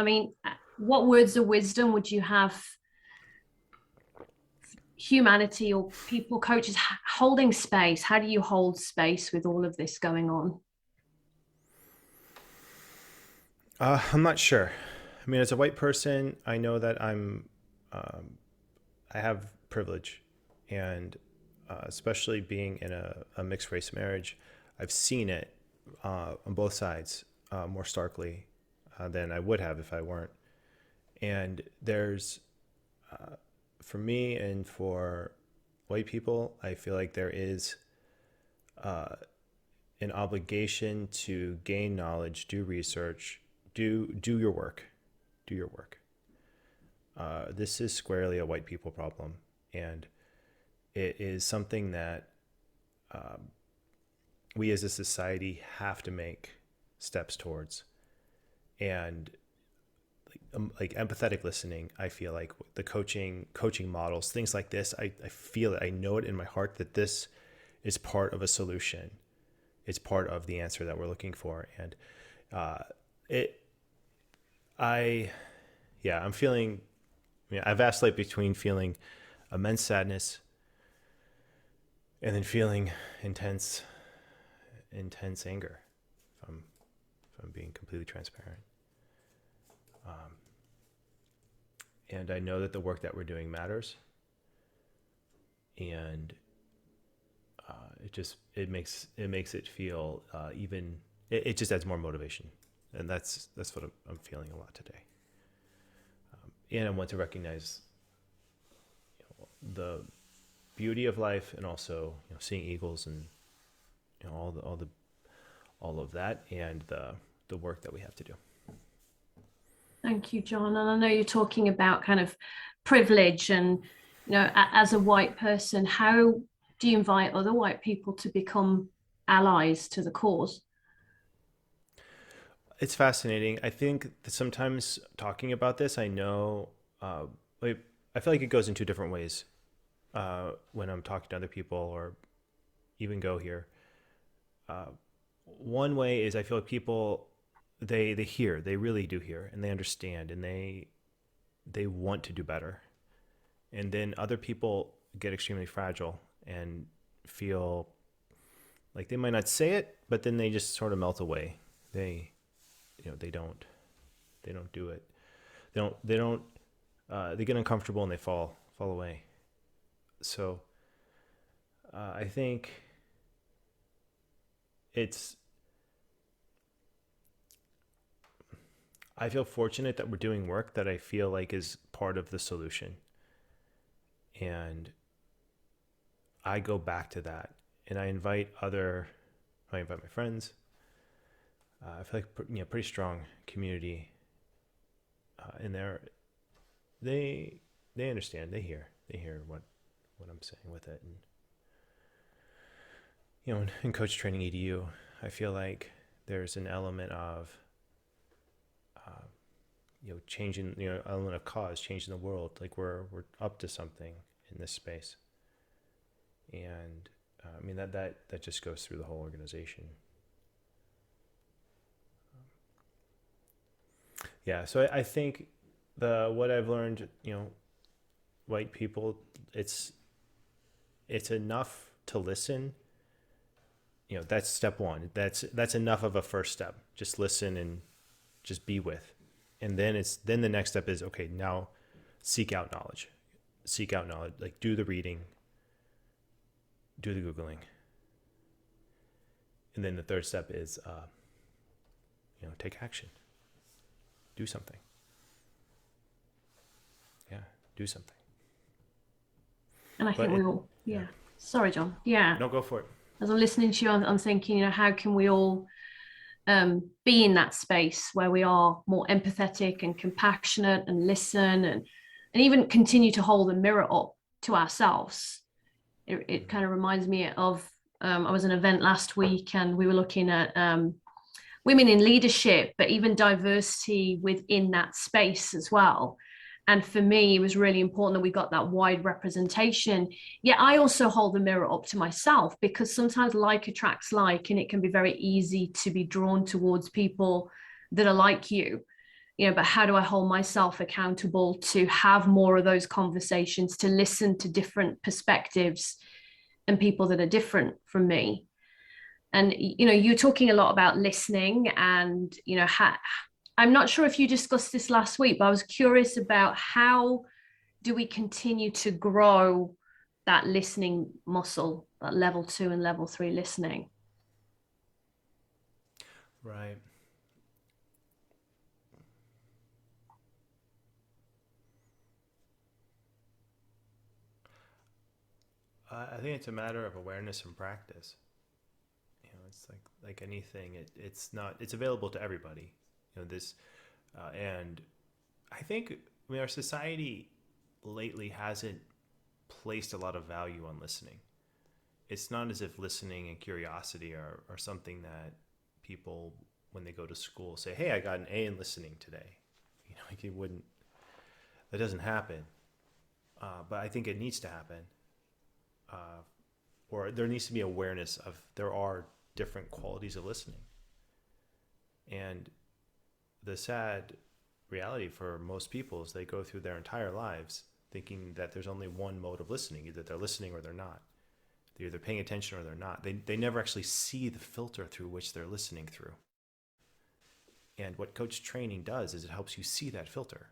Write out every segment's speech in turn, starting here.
mean, what words of wisdom would you have humanity or people, coaches, holding space? How do you hold space with all of this going on? I'm not sure. I mean, as a white person, I know that I have privilege, and especially being in a mixed race marriage, I've seen it on both sides more starkly than I would have if I weren't. And there's, for me and for white people, I feel like there is an obligation to gain knowledge, do research, do your work, do your work. This is squarely a white people problem, and it is something that we as a society have to make steps towards. And like empathetic listening, I feel like the coaching models, things like this, I feel it, I know it in my heart that this is part of a solution. It's part of the answer that we're looking for. And I'm feeling, I vacillate between feeling immense sadness and then feeling intense anger, if I'm being completely transparent. And I know that the work that we're doing matters, and it makes it feel even. It just adds more motivation, and that's what I'm feeling a lot today. And I want to recognize, the beauty of life, and also seeing eagles, and all of that, and the work that we have to do. Thank you, John. And I know you're talking about kind of privilege, and as a white person, how do you invite other white people to become allies to the cause? It's fascinating. I think that sometimes talking about this, I know, I feel like it goes in two different ways when I'm talking to other people, or even go here. One way is I feel like people, they hear, they really do hear, and they understand, and they want to do better. And then other people get extremely fragile and feel like they might not say it, but then they just sort of melt away. They don't do it. They get uncomfortable and they fall away. So I think I feel fortunate that we're doing work that I feel like is part of the solution. And I go back to that, and I invite my friends. I feel like pretty strong community in there. They understand. They hear what I'm saying with it. And in Coach Training EDU, I feel like there's an element of changing, element of cause, changing the world. Like we're up to something in this space, and that just goes through the whole organization. So I think what I've learned, white people, it's enough to listen. That's step one. That's enough of a first step. Just listen and just be with. And then the next step is, okay, now seek out knowledge. Like do the reading, do the Googling. And then the third step is, take action. Do something. Yeah, do something. And I think we all, yeah. Sorry, John. Yeah. No, go for it. As I'm listening to you, I'm thinking, how can we all be in that space where we are more empathetic and compassionate and listen and even continue to hold a mirror up to ourselves. It kind of reminds me of, I was at an event last week, and we were looking at women in leadership, but even diversity within that space as well. And for me, it was really important that we got that wide representation. Yet I also hold the mirror up to myself, because sometimes like attracts like, and it can be very easy to be drawn towards people that are like you. but how do I hold myself accountable to have more of those conversations, to listen to different perspectives and people that are different from me? And you're talking a lot about listening, and I'm not sure if you discussed this last week, but I was curious about how do we continue to grow that listening muscle, that level 2 and level 3 listening? Right. I think it's a matter of awareness and practice. It's like anything. It's available to everybody. And I think our society lately hasn't placed a lot of value on listening. It's not as if listening and curiosity are something that people, when they go to school, say, "Hey, I got an A in listening today." It wouldn't. That doesn't happen. But I think it needs to happen. Or there needs to be awareness of there are different qualities of listening. And the sad reality for most people is they go through their entire lives thinking that there's only one mode of listening. Either they're listening or they're not. They're either paying attention or they're not. They never actually see the filter through which they're listening through. And what coach training does is it helps you see that filter.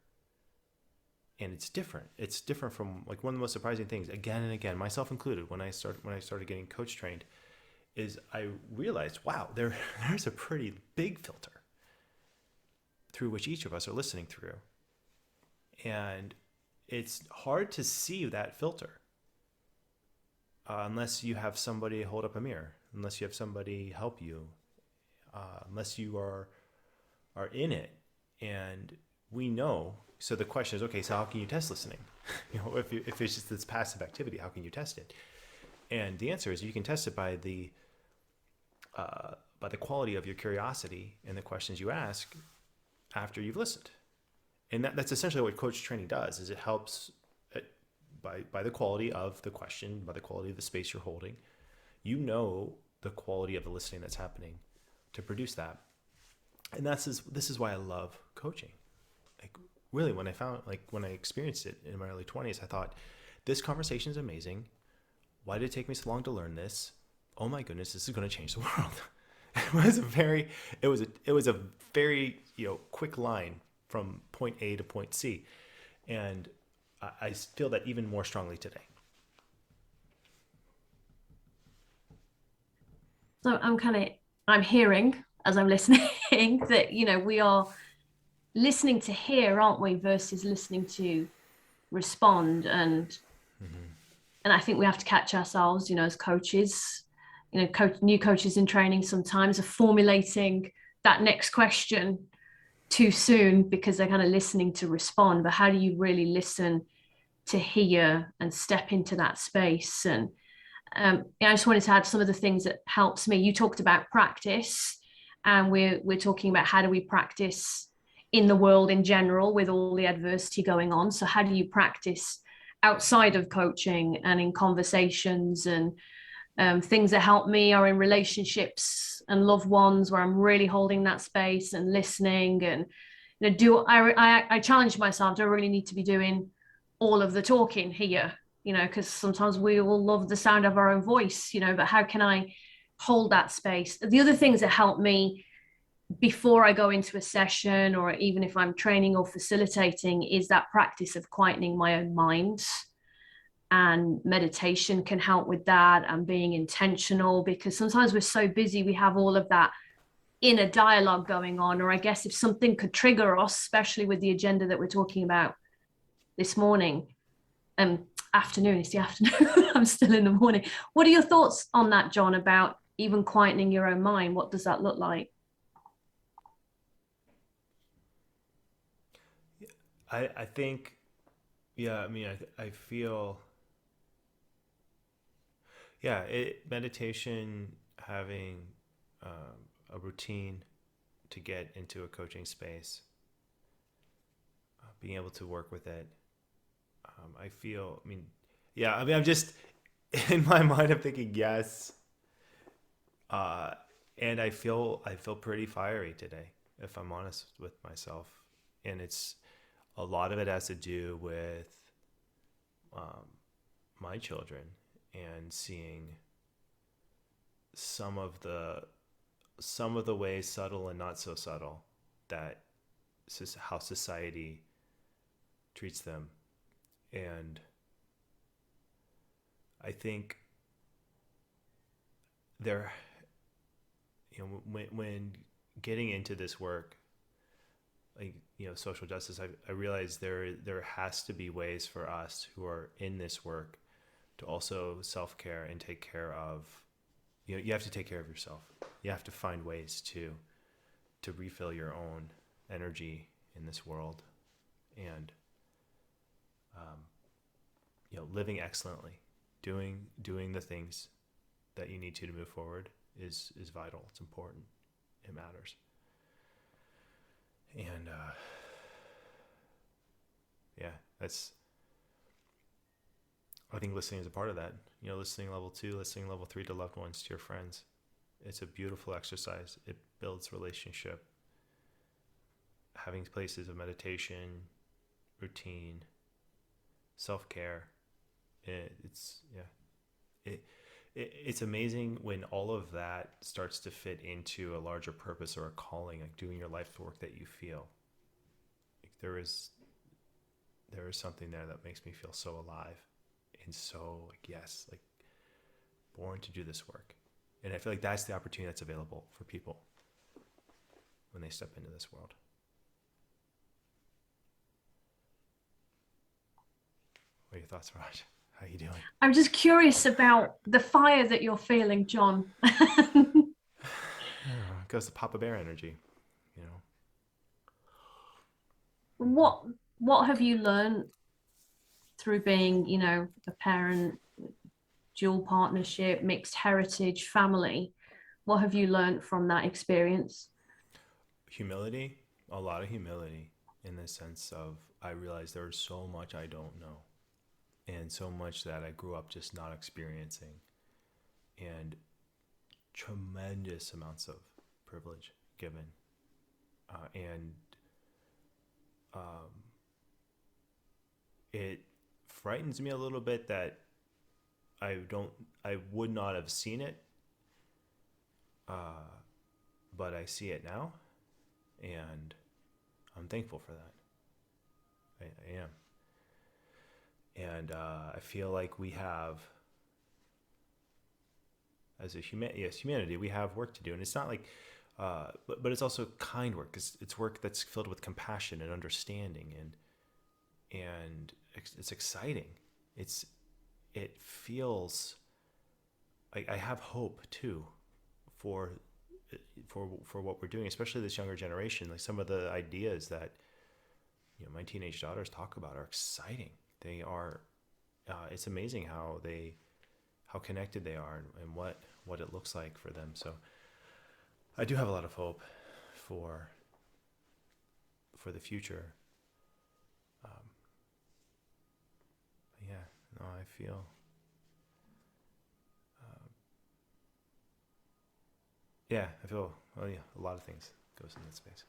And it's different. It's different from, like, one of the most surprising things, again and again, myself included, when I started getting coach trained, is I realized, wow, there's a pretty big filter through which each of us are listening through. And it's hard to see that filter unless you have somebody hold up a mirror, unless you have somebody help you, unless you are in it. And we know. So the question is, okay, so how can you test listening? If it's just this passive activity, how can you test it? And the answer is you can test it by the quality of your curiosity and the questions you ask after you've listened. And that's essentially what coach training does, is it helps by the quality of the question, by the quality of the space you're holding. The quality of the listening that's happening to produce that. And this is why I love coaching. Really, when I experienced it in my early 20s, I thought, this conversation is amazing. Why did it take me so long to learn this? Oh my goodness, this is going to change the world. It was a very quick line from point A to point C, and I feel that even more strongly today. So I'm hearing as I'm listening that we are listening to hear, aren't we, versus listening to respond. And I think we have to catch ourselves, as coaches. New coaches in training sometimes are formulating that next question too soon because they're kind of listening to respond. But how do you really listen to hear and step into that space? And I just wanted to add some of the things that helps me. You talked about practice, and we're talking about how do we practice in the world in general with all the adversity going on. So how do you practice outside of coaching and in conversations? And things that help me are in relationships and loved ones, where I'm really holding that space and listening. And I challenge myself, do I really need to be doing all of the talking here? Because sometimes we all love the sound of our own voice, but how can I hold that space? The other things that help me before I go into a session, or even if I'm training or facilitating, is that practice of quietening my own mind. And meditation can help with that, and being intentional, because sometimes we're so busy, we have all of that inner dialogue going on. Or I guess if something could trigger us, especially with the agenda that we're talking about this morning, afternoon, it's the afternoon, I'm still in the morning. What are your thoughts on that, John, about even quietening your own mind? What does that look like? I think, I feel, meditation, having a routine to get into a coaching space, being able to work with it. I'm just, in my mind, I'm thinking yes. And I feel pretty fiery today, if I'm honest with myself. And it's a lot of it has to do with my children and seeing some of the ways, subtle and not so subtle, that how society treats them. And I think there, when getting into this work, like, social justice, I realize there has to be ways for us who are in this work to also self-care and take care of, you have to take care of yourself. You have to find ways to refill your own energy in this world, and living excellently, doing the things that you need to move forward is vital. It's important. It matters. And I think listening is a part of that. Listening level 2, listening level 3 to loved ones, to your friends. It's a beautiful exercise. It builds relationship. Having places of meditation, routine, self-care. It's amazing when all of that starts to fit into a larger purpose or a calling, like doing your life's work that you feel. Like there is something there that makes me feel so alive and so born to do this work. And I feel like that's the opportunity that's available for people when they step into this world. What are your thoughts, Raj? How are you doing? I'm just curious about the fire that you're feeling, John. It goes to Papa Bear energy, What have you learned through being, a parent, dual partnership, mixed heritage, family? What have you learned from that experience? Humility, a lot of humility, in the sense of I realize there's so much I don't know, and so much that I grew up just not experiencing, and tremendous amounts of privilege given, and it frightens me a little bit that I would not have seen it, but I see it now, and I'm thankful for that. I am. And I feel like we have, as humanity, we have work to do. And it's not like, but it's also kind work. It's work that's filled with compassion and understanding, and it's exciting. It feels like I have hope too for what we're doing, especially this younger generation. Like some of the ideas that my teenage daughters talk about are exciting. They are. It's amazing how connected they are, and what it looks like for them. So I do have a lot of hope for the future. I feel a lot of things goes in that space.